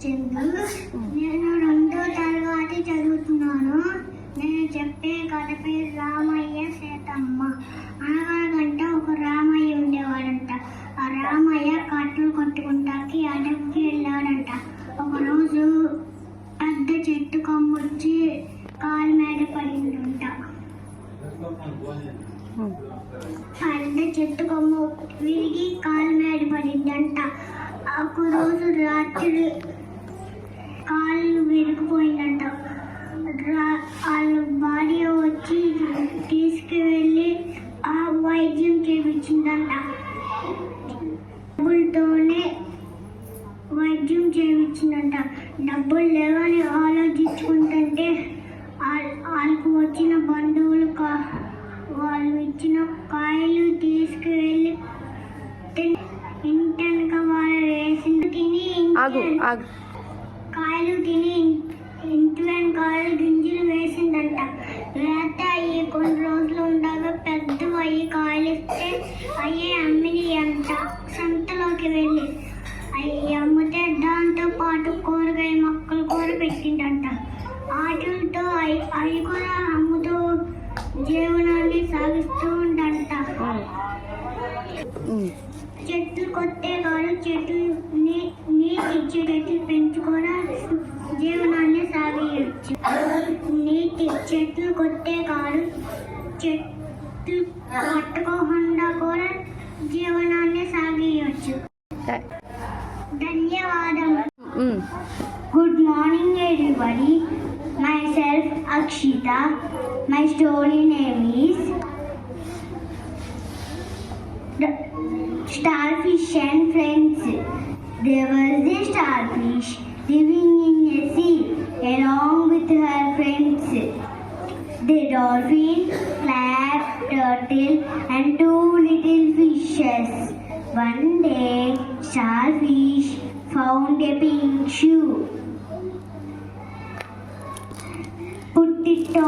చందు. నేను 2వ తరగతి చదువుతున్నాను. నేను చెప్పే కథ పేరు రామయ్య సీతమ్మ. అనగనగంట ఒక రామయ్య ఉండేవాడంట. ఆ రామయ్య కట్టలు కొట్టుకుంటాకి అడవికి వెళ్ళాడంట. ఒకరోజు పెద్ద చెట్టు కొమ్మొచ్చి కాలు మీద పడిందంట. పెద్ద చెట్టు కొమ్మ విరిగి కాలు మీద పడిందంట. ఒక రోజు రాత్రి కాళ్ళు విరిగిపోయిందంట. వాళ్ళ భార్య వచ్చి తీసుకువెళ్ళి ఆ వైద్యం చేయించిందంట. డబ్బులతోనే వైద్యం చేయించిందంట. డబ్బులు లేవని ఆలోచించుకుంటుంటే వాళ్ళకు వచ్చిన బంధువులు వాళ్ళు ఇచ్చిన కాయలు తీసుకువెళ్ళి ఇంటెనక వాళ్ళు వేసిన తిని కాయలు తిని ఇంటి వెనకాల గింజలు వేసిందంట. వేస్తే అయ్యి కొన్ని రోజులు ఉండగా పెద్దవి అయ్యి కాయలు ఇస్తే అయ్యే అమ్మిని అంట. సంతలోకి వెళ్ళి అవి అమ్మితే దాంతో పాటు కూరగాయ మొక్కలు కూర పెట్టిందంట. వాటితో అవి కూడా అమ్ముతూ జీవనాన్ని సాగిస్తూ ఉందంట. చెట్లు కొట్టే కాదు చెట్లు నీటిచ్చే చెట్లు పెంచుకొని జీవనాన్ని సాగించచ్చు. నీటి చెట్లు కొట్టే కాదు చెట్లు పట్టుకోకుండా కూడా జీవనాన్ని సాగించచ్చు. ధన్యవాదాలు. Good morning everybody. Myself Akshita. My story name is Starfish and Friends. There was a starfish living in a sea along with her friends, the dolphin, crab, turtle and 2 little fishes. One day, starfish found a pink shoe. Put it on